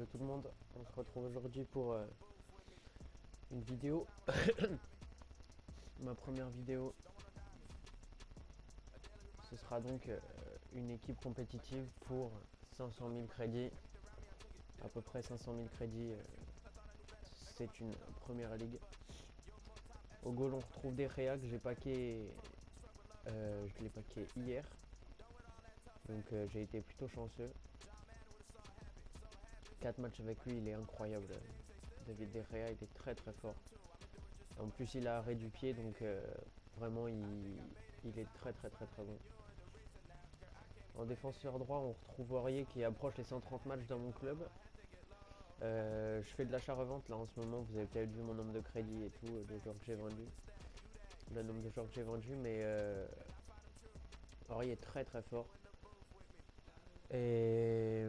Hello tout le monde, on se retrouve aujourd'hui pour une vidéo, ma première vidéo. Ce sera donc une équipe compétitive pour 500 000 crédits, à peu près 500 000 crédits, c'est une première ligue. Au goal on retrouve des réa que j'ai packé, je l'ai packé hier, donc j'ai été plutôt chanceux. 4 matchs avec lui, il est incroyable. David De Gea, il est très très fort. En plus il a arrêt du pied, donc vraiment il est très très très très bon. En défenseur droit, on retrouve Aurier qui approche les 130 matchs dans mon club. Je fais de l'achat-revente là en ce moment, vous avez peut-être vu mon nombre de crédits et tout, de joueurs que j'ai vendus. Le nombre de joueurs que j'ai vendus, mais Aurier est très très fort. Et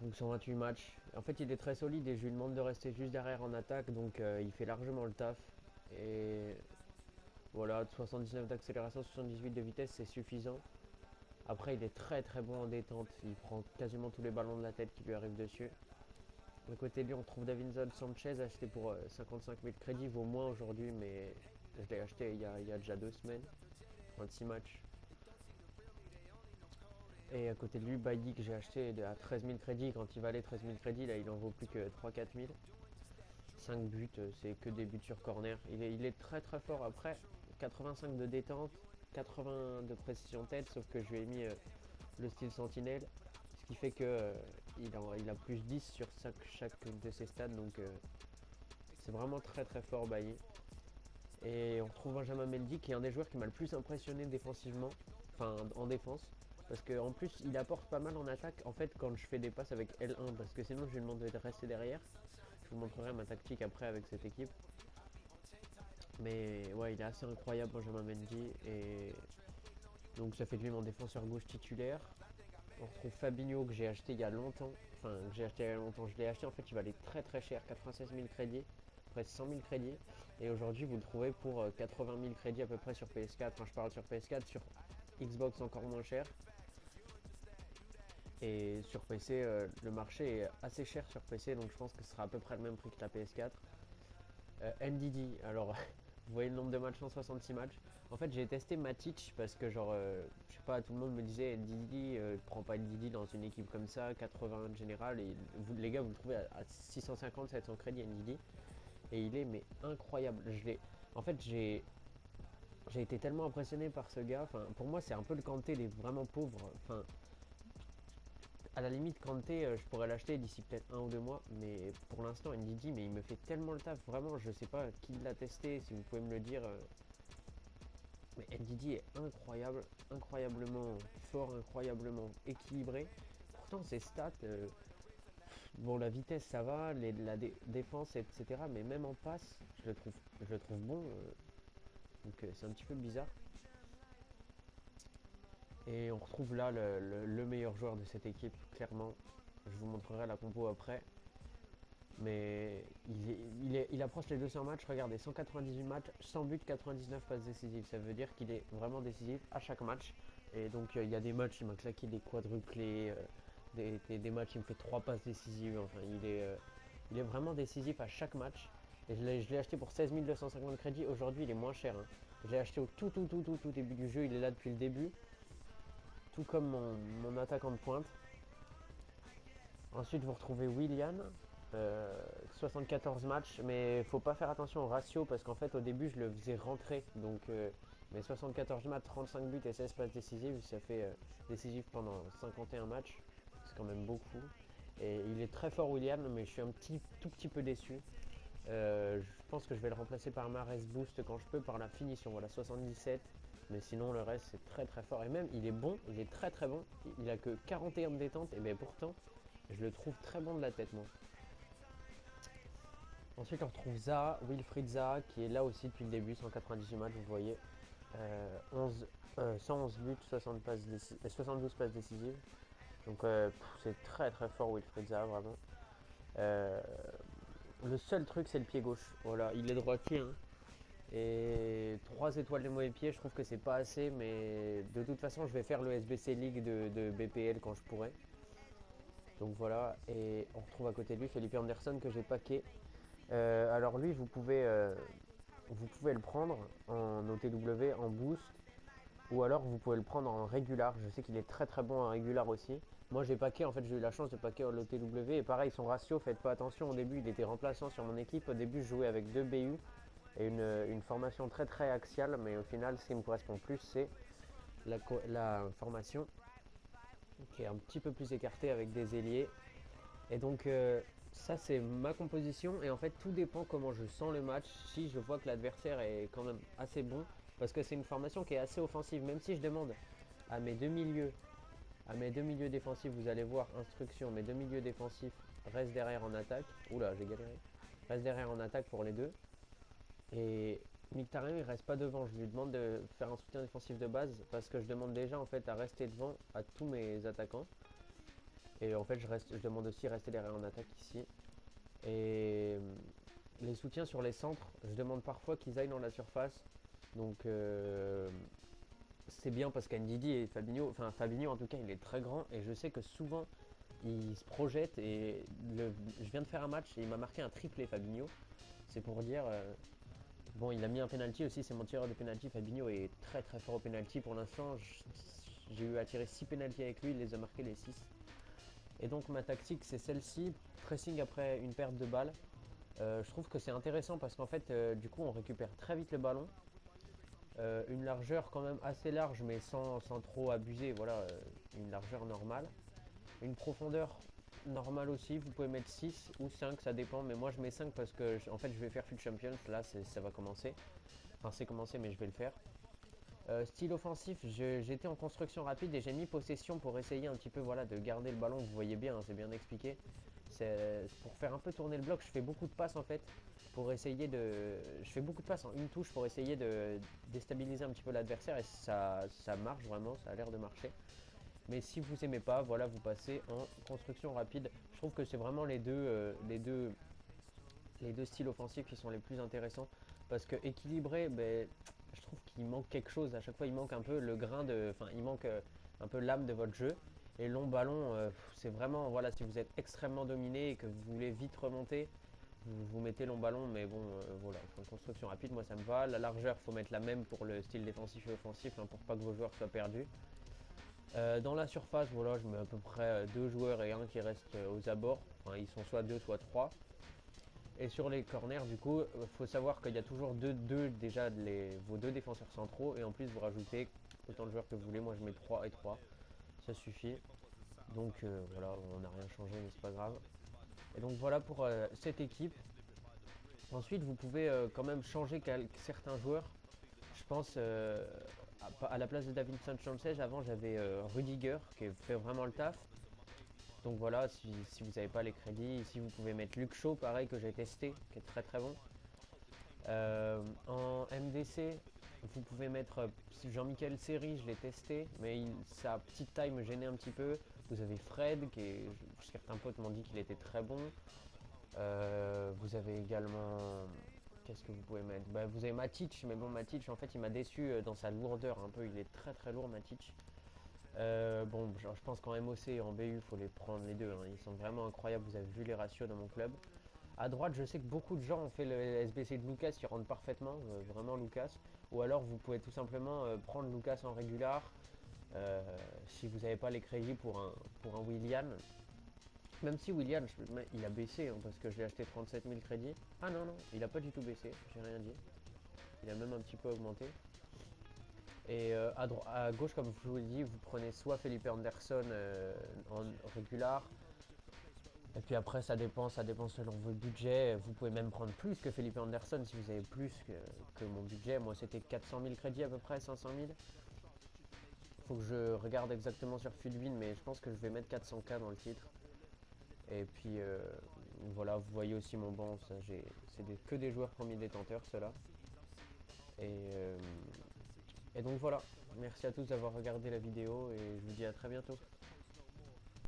donc 128 matchs. En fait, il est très solide et je lui demande de rester juste derrière en attaque, donc il fait largement le taf. Et voilà, 79 d'accélération, 78 de vitesse, c'est suffisant. Après, il est très très bon en détente. Il prend quasiment tous les ballons de la tête qui lui arrivent dessus. De côté de lui, on trouve Davinson Sanchez, acheté pour 55 000 crédits. Il vaut moins aujourd'hui, mais je l'ai acheté il y a déjà 2 semaines. 36 matchs. Et à côté de lui, Bailly que j'ai acheté à 13 000 crédits. Quand il valait 13 000 crédits, là, il en vaut plus que 3-4 000. 5 buts, c'est que des buts sur corner. Il est très très fort après. 85 de détente, 80 de précision tête, sauf que je lui ai mis le style sentinelle, ce qui fait que il a plus 10 sur chaque de ses stats, donc c'est vraiment très très fort Bailly. Et on retrouve Benjamin Mendy qui est un des joueurs qui m'a le plus impressionné défensivement, enfin en défense, parce qu'en plus il apporte pas mal en attaque en fait quand je fais des passes avec L1, parce que sinon je lui demande de rester derrière. Je vous montrerai ma tactique après avec cette équipe. Mais ouais, il est assez incroyable Benjamin Mendy, et donc ça fait de lui mon défenseur gauche titulaire. On retrouve Fabinho que j'ai acheté il y a longtemps. Enfin, que j'ai acheté il y a longtemps. Je l'ai acheté en fait, il valait très très cher, 96 000 crédits, presque 100 000 crédits. Et aujourd'hui, vous le trouvez pour 80 000 crédits à peu près sur PS4. Enfin, je parle sur PS4, sur Xbox encore moins cher. Et sur PC, le marché est assez cher sur PC, donc je pense que ce sera à peu près le même prix que la PS4. NDD, alors vous voyez le nombre de matchs, 166 matchs. En fait, j'ai testé Matic parce que, genre, je sais pas, tout le monde me disait Ndidi, prends pas Ndidi dans une équipe comme ça, 80 de général. Et vous, les gars, vous le trouvez à 650, 700 crédits Ndidi. Et il est, mais incroyable. En fait, j'ai été tellement impressionné par ce gars. Enfin, pour moi, c'est un peu le Kanté des vraiment pauvres. Enfin, à la limite, Kanté, je pourrais l'acheter d'ici peut-être 1 ou 2 mois, mais pour l'instant, Ndidi, mais il me fait tellement le taf, vraiment, je sais pas qui l'a testé, si vous pouvez me le dire. Mais Ndidi est incroyable, incroyablement fort, incroyablement équilibré. Pourtant, ses stats, bon, la vitesse ça va, la défense, etc. Mais même en passe, je le trouve bon. Donc c'est un petit peu bizarre. Et on retrouve là le meilleur joueur de cette équipe, clairement. Je vous montrerai la compo après. Mais il approche les 200 matchs. Regardez, 198 matchs, 100 buts, 99 passes décisives. Ça veut dire qu'il est vraiment décisif à chaque match. Et donc il y a des matchs, il m'a claqué des quadruplés, des matchs, il me fait 3 passes décisives. Enfin, il est vraiment décisif à chaque match. Et je l'ai acheté pour 16 250 crédits. Aujourd'hui, il est moins cher, hein. Je l'ai acheté au tout début du jeu. Il est là depuis le début. Tout comme mon attaquant de pointe. Ensuite, vous retrouvez Willian, 74 matchs, mais faut pas faire attention au ratio parce qu'en fait, au début, je le faisais rentrer. Donc, mais 74 matchs, 35 buts et 16 passes décisives, ça fait décisif pendant 51 matchs. C'est quand même beaucoup. Et il est très fort, Willian, mais je suis tout petit peu déçu. Je pense que je vais le remplacer par Mahrez Boost quand je peux, par la finition. Voilà, 77. Mais sinon, le reste, c'est très très fort. Et même, il est bon, il est très très bon. Il a que 41 de détente, et bien pourtant, je le trouve très bon de la tête, moi. Ensuite, on retrouve Zaha, Wilfried Zaha, qui est là aussi depuis le début, 198 matchs, vous voyez. 111 buts, 72 passes décisives. Donc, c'est très très fort, Wilfried Zaha, vraiment. Euh, le seul truc, c'est le pied gauche. Voilà, il est droitier, hein. Et 3 étoiles de mauvais pied, je trouve que c'est pas assez, mais de toute façon, je vais faire le SBC League de BPL quand je pourrai. Donc voilà, et on retrouve à côté de lui Felipe Anderson que j'ai packé. Alors lui, vous pouvez le prendre en OTW, en boost, ou alors vous pouvez le prendre en régular. Je sais qu'il est très très bon en régular aussi. Moi j'ai packé, en fait j'ai eu la chance de packer en OTW et pareil son ratio, faites pas attention, au début il était remplaçant sur mon équipe. Au début je jouais avec 2 BU et une formation très très axiale, mais au final ce qui me correspond plus c'est la formation qui est un petit peu plus écartée avec des ailiers. Et donc ça c'est ma composition et en fait tout dépend comment je sens le match. Si je vois que l'adversaire est quand même assez bon, parce que c'est une formation qui est assez offensive, même si je demande à mes deux milieux, défensifs, vous allez voir instruction, mes deux milieux défensifs restent derrière en attaque. Oula, j'ai galéré. Reste derrière en attaque pour les deux. Et Mkhitaryan il reste pas devant, je lui demande de faire un soutien défensif de base parce que je demande déjà en fait à rester devant à tous mes attaquants. Et en fait je demande aussi à rester derrière en attaque ici. Et les soutiens sur les centres, je demande parfois qu'ils aillent dans la surface. Donc c'est bien parce qu'Ndidi et Fabinho, enfin Fabinho en tout cas il est très grand et je sais que souvent il se projette et je viens de faire un match et il m'a marqué un triplé Fabinho. C'est pour dire, bon il a mis un penalty aussi, c'est mon tireur de penalty. Fabinho est très très fort au penalty pour l'instant. J'ai eu à tirer 6 penalty avec lui, il les a marqués les 6. Et donc ma tactique c'est celle-ci, pressing après une perte de balle. Je trouve que c'est intéressant parce qu'en fait du coup on récupère très vite le ballon. Une largeur quand même assez large mais sans trop abuser, voilà, une largeur normale. Une profondeur normale aussi, vous pouvez mettre 6 ou 5, ça dépend, mais moi je mets 5 parce que en fait je vais faire Foot Champions, là ça va commencer. Enfin c'est commencé mais je vais le faire. Style offensif, j'étais en construction rapide et j'ai mis possession pour essayer un petit peu voilà, de garder le ballon, vous voyez bien, hein, c'est bien expliqué. C'est pour faire un peu tourner le bloc, je fais beaucoup de passes en fait, pour essayer de... Je fais beaucoup de passes en une touche pour essayer de déstabiliser un petit peu l'adversaire et ça marche vraiment, ça a l'air de marcher. Mais si vous aimez pas, voilà, vous passez en construction rapide. Je trouve que c'est vraiment les deux styles offensifs qui sont les plus intéressants. Parce que équilibré, ben, je trouve qu'il manque quelque chose. À chaque fois, il manque un peu le grain de. Enfin, il manque un peu l'âme de votre jeu. Et long ballon, c'est vraiment. Voilà, si vous êtes extrêmement dominé et que vous voulez vite remonter, vous mettez long ballon. Mais bon, voilà, enfin, construction rapide, moi ça me va. La largeur, faut mettre la même pour le style défensif et offensif, hein, pour pas que vos joueurs soient perdus. Dans la surface, voilà, je mets à peu près deux joueurs et un qui reste aux abords. Enfin, ils sont soit deux, soit trois. Et sur les corners, du coup, faut savoir qu'il y a toujours déjà vos deux défenseurs centraux. Et en plus, vous rajoutez autant de joueurs que vous voulez. Moi, je mets 3 et 3. Ça suffit. Donc voilà, on n'a rien changé, mais c'est pas grave. Et donc voilà pour cette équipe. Ensuite, vous pouvez quand même changer certains joueurs. Je pense à la place de Davinson Sanchez, avant j'avais Rudiger qui fait vraiment le taf. Donc voilà, si vous n'avez pas les crédits, ici vous pouvez mettre Luke Shaw, pareil que j'ai testé, qui est très très bon. En MDC, vous pouvez mettre Jean-Michel Seri, je l'ai testé, mais sa petite taille me gênait un petit peu. Vous avez Fred, certains potes m'ont dit qu'il était très bon. Vous avez également... Qu'est-ce que vous pouvez mettre, bah, vous avez Matic, mais bon Matic en fait il m'a déçu dans sa lourdeur un peu, il est très très lourd Matic. Bon, genre, je pense qu'en MOC et en BU, il faut les prendre les deux, hein. Ils sont vraiment incroyables. Vous avez vu les ratios dans mon club. À droite, je sais que beaucoup de gens ont fait le SBC de Lucas, qui rentre parfaitement, vraiment Lucas. Ou alors, vous pouvez tout simplement prendre Lucas en régular. Si vous n'avez pas les crédits pour un Willian. Même si Willian, il a baissé, hein, parce que je l'ai acheté 37 000 crédits. Ah non, non, il a pas du tout baissé, j'ai rien dit. Il a même un petit peu augmenté. Et à gauche, comme je vous l'ai dit, vous prenez soit Felipe Anderson en régular. Et puis après, ça dépend selon votre budget. Vous pouvez même prendre plus que Felipe Anderson si vous avez plus que mon budget. Moi, c'était 400 000 crédits à peu près, 500 000. Faut que je regarde exactement sur Fulvin, mais je pense que je vais mettre 400K dans le titre. Et puis voilà, vous voyez aussi mon banc, c'est que des joueurs premiers détenteurs, ceux-là. Et, euh, et donc voilà, merci à tous d'avoir regardé la vidéo et je vous dis à très bientôt.